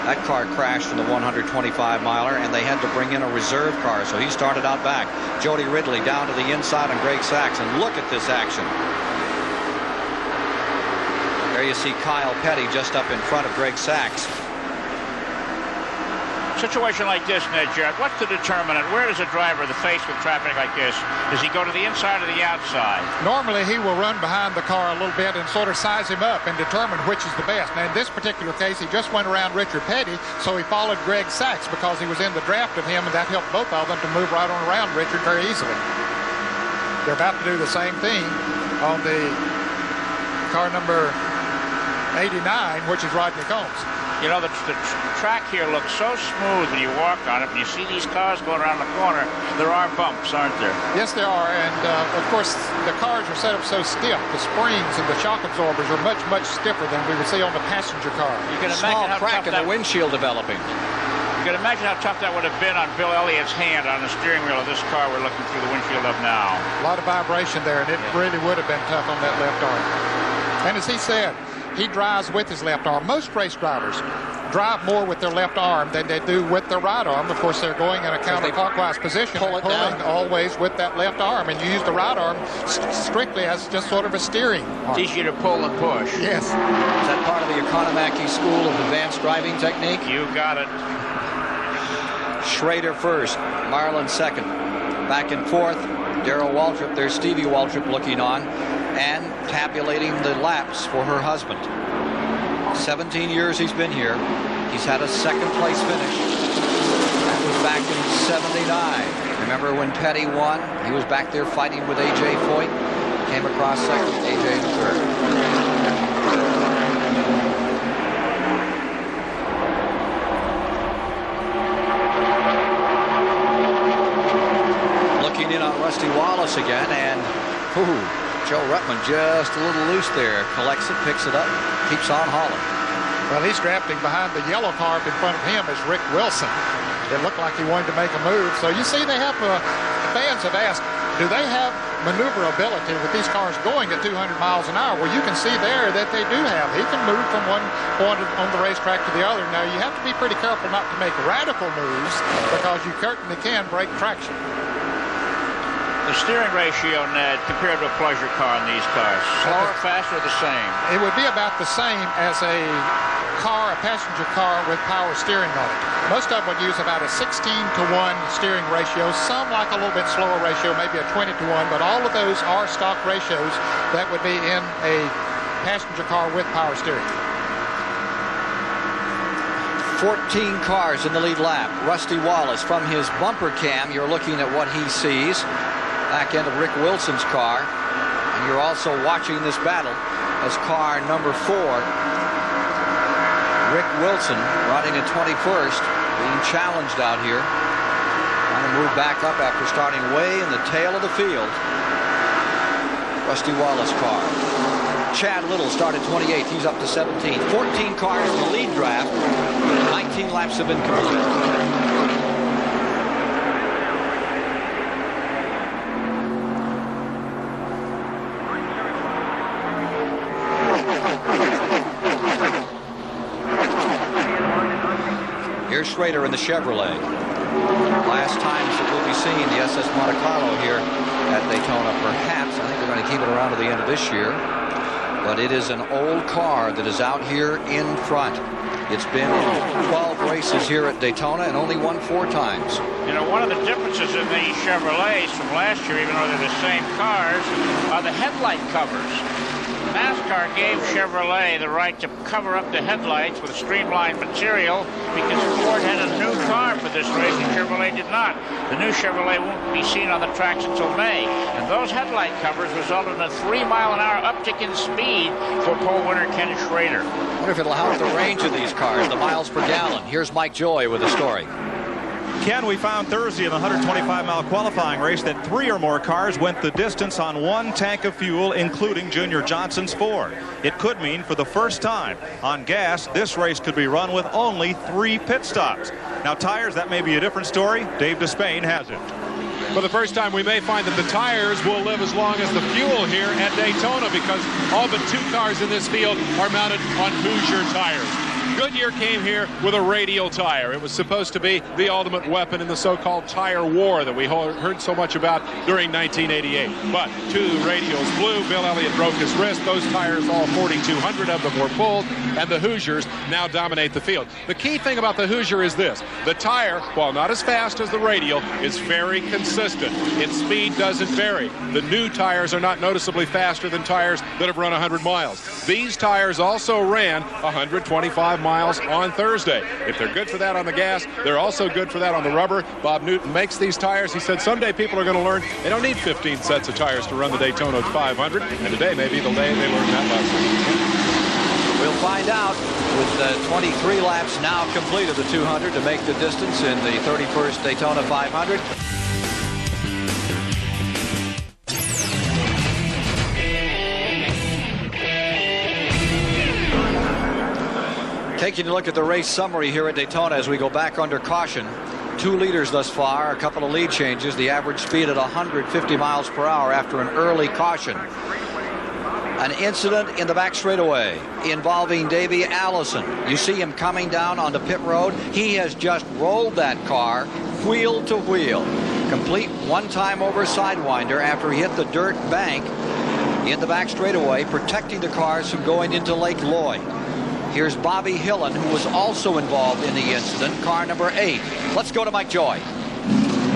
That car crashed in the 125-miler, and they had to bring in a reserve car, so he started out back. Jody Ridley down to the inside on Greg Sachs, and look at this action. There you see Kyle Petty just up in front of Greg Sachs. Situation like this, Ned Jarrett, what's the determinant? Where does a driver, the face with traffic like this, does he go to the inside or the outside? Normally he will run behind the car a little bit and sort of size him up and determine which is the best. Now in this particular case, he just went around Richard Petty, so he followed Greg Sachs because he was in the draft of him, and that helped both of them to move right on around Richard very easily. They're about to do the same thing on the car number 89, which is Rodney Combs. You know, the track here looks so smooth when you walk on it. When you see these cars going around the corner, there are bumps, aren't there? Yes, there are. And, of course, the cars are set up so stiff. The springs and the shock absorbers are much, much stiffer than we would see on the passenger car. You can Small imagine how crack in the windshield developing. You can imagine how tough that would have been on Bill Elliott's hand on the steering wheel of this car we're looking through the windshield of now. A lot of vibration there, and it really would have been tough on that left arm. And as he said, he drives with his left arm. Most race drivers drive more with their left arm than they do with their right arm. Of course, they're going in a counterclockwise position, pulling always with that left arm, and you use the right arm strictly as just sort of a steering arm. It's easier to pull and push. Yes. Is that part of the Economaki School of Advanced Driving Technique? You got it. Schrader first, Marlin second. Back and forth, Darrell Waltrip, there's Stevie Waltrip looking on and tabulating the laps for her husband. 17 years he's been here. He's had a second place finish. That was back in '79. Remember when Petty won? He was back there fighting with A.J. Foyt. Came across second, A.J. third. Looking in on Rusty Wallace again, and Joe Ruttman just a little loose there. Collects it, picks it up, keeps on hauling. Well, he's drafting behind the yellow car in front of him is Rick Wilson. It looked like he wanted to make a move. So you see they have, fans have asked, do they have maneuverability with these cars going at 200 miles an hour? Well, you can see there that they do have. He can move from one point on the racetrack to the other. Now, you have to be pretty careful not to make radical moves because you certainly can break traction. The steering ratio, Ned, compared to a pleasure car in these cars, slower, faster, or the same? It would be about the same as a passenger car with power steering on it. Most of them would use about a 16-to-1 steering ratio. Some like a little bit slower ratio, maybe a 20-to-1, but all of those are stock ratios that would be in a passenger car with power steering. 14 cars in the lead lap. Rusty Wallace from his bumper cam, you're looking at what he sees. Back end of Rick Wilson's car, and you're also watching this battle as car number 4, Rick Wilson, running in 21st, being challenged out here, trying to move back up after starting way in the tail of the field. Rusty Wallace car. Chad Little started 28th, he's up to 17th. 14 cars in the lead draft, 19 laps have been completed. Here's Schrader in the Chevrolet. Last times that we'll be seeing the SS Monte Carlo here at Daytona. Perhaps, I think they're going to keep it around to the end of this year. But it is an old car that is out here in front. It's been in 12 races here at Daytona and only won 4 times. You know, one of the differences in these Chevrolets from last year, even though they're the same cars, are the headlight covers. NASCAR gave Chevrolet the right to cover up the headlights with streamlined material because Ford had a new car for this race and Chevrolet did not. The new Chevrolet won't be seen on the tracks until May, and those headlight covers resulted in a 3-mile-an-hour uptick in speed for pole winner Ken Schrader. I wonder if it'll help the range of these cars, the miles per gallon. Here's Mike Joy with the story. Ken, we found Thursday in the 125-mile qualifying race that 3 or more cars went the distance on 1 tank of fuel, including Junior Johnson's Ford. It could mean for the first time on gas, this race could be run with only 3 pit stops. Now, tires, that may be a different story. Dave Despain has it. For the first time, we may find that the tires will live as long as the fuel here at Daytona because all but 2 cars in this field are mounted on Hoosier tires. Goodyear came here with a radial tire. It was supposed to be the ultimate weapon in the so-called tire war that we heard so much about during 1988. But 2 radials blew. Bill Elliott broke his wrist. Those tires, all 4,200 of them, were pulled, and the Hoosiers now dominate the field. The key thing about the Hoosier is this. The tire, while not as fast as the radial, is very consistent. Its speed doesn't vary. The new tires are not noticeably faster than tires that have run 100 miles. These tires also ran 125 miles on Thursday. If they're good for that on the gas, they're also good for that on the rubber. Bob Newton makes these tires. He said someday people are going to learn they don't need 15 sets of tires to run the Daytona 500, and today may be the day they learn that lesson. We'll find out with 23 laps now completed the 200 to make the distance in the 31st Daytona 500. Taking a look at the race summary here at Daytona as we go back under caution. 2 leaders thus far, a couple of lead changes, the average speed at 150 miles per hour after an early caution. An incident in the back straightaway involving Davey Allison. You see him coming down onto pit road. He has just rolled that car wheel to wheel. Complete one-time over sidewinder after he hit the dirt bank in the back straightaway, protecting the cars from going into Lake Lloyd. Here's Bobby Hillen, who was also involved in the incident, car number 8. Let's go to Mike Joy.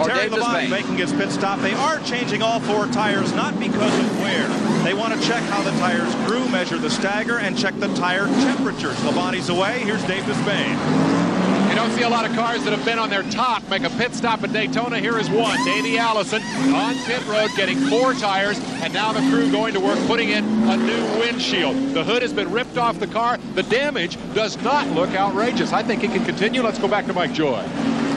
Terry Labonte making his pit stop. They are changing all 4 tires, not because of wear. They want to check how the tires grew, measure the stagger, and check the tire temperatures. Labonte's away. Here's Dave Despain. You don't see a lot of cars that have been on their top make a pit stop at Daytona. Here is one. Davey Allison on pit road getting 4 tires, and now the crew going to work putting in a new windshield. The hood has been ripped off the car. The damage does not look outrageous. I think it can continue. Let's go back to Mike Joy.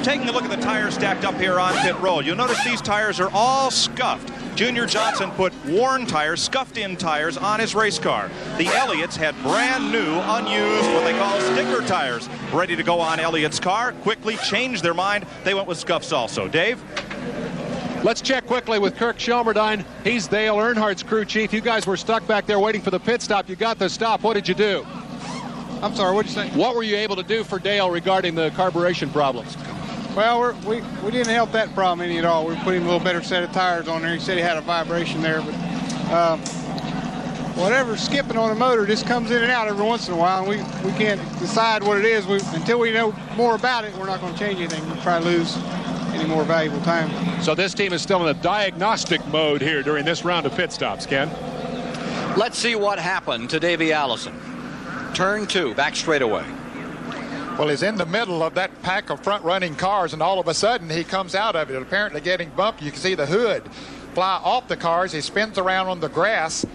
Taking a look at the tires stacked up here on pit road, you'll notice these tires are all scuffed. Junior Johnson put worn tires, scuffed-in tires on his race car. The Elliots had brand new, unused, what they call sticker tires, ready to go on Elliott's car. Quickly changed their mind. They went with scuffs also. Dave? Let's check quickly with Kirk Shelmerdine. He's Dale Earnhardt's crew chief. You guys were stuck back there waiting for the pit stop. You got the stop. What did you do? I'm sorry, what did you say? What were you able to do for Dale regarding the carburation problems? Well, we didn't help that problem any at all. We put him a little better set of tires on there. He said he had a vibration there, but whatever's skipping on the motor just comes in and out every once in a while, and we can't decide what it is. Until we know more about it, we're not going to change anything. We'll try to lose any more valuable time. So this team is still in a diagnostic mode here during this round of pit stops, Ken. Let's see what happened to Davey Allison. Turn 2, back straightaway. Well, he's in the middle of that pack of front-running cars, and all of a sudden he comes out of it, apparently getting bumped. You can see the hood fly off the cars. He spins around on the grass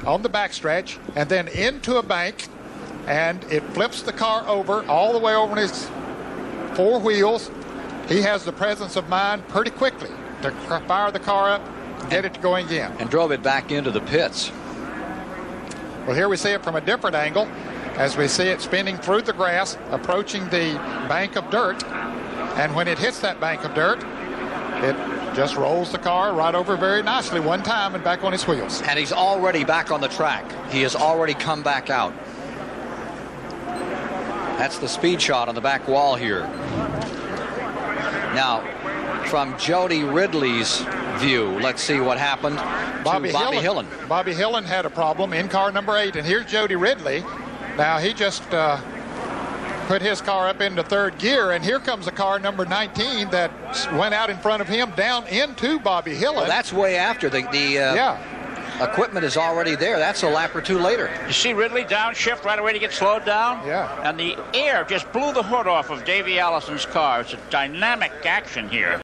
on the backstretch and then into a bank, and it flips the car over all the way over on his 4 wheels. He has the presence of mind pretty quickly to fire the car up, get it going again. And drove it back into the pits. Well, here we see it from a different angle, as we see it spinning through the grass, approaching the bank of dirt. And when it hits that bank of dirt, it just rolls the car right over very nicely one time and back on his wheels. And he's already back on the track. He has already come back out. That's the speed shot on the back wall here. Now, from Jody Ridley's view, let's see what happened to Bobby Hillen. Bobby Hillen had a problem in car number 8, and here's Jody Ridley. Now, he just put his car up into 3rd gear, and here comes a car number 19 that went out in front of him down into Bobby Hillen. Well, that's way after the equipment is already there. That's a lap or 2 later. You see Ridley downshift right away to get slowed down? Yeah. And the air just blew the hood off of Davey Allison's car. It's a dynamic action here.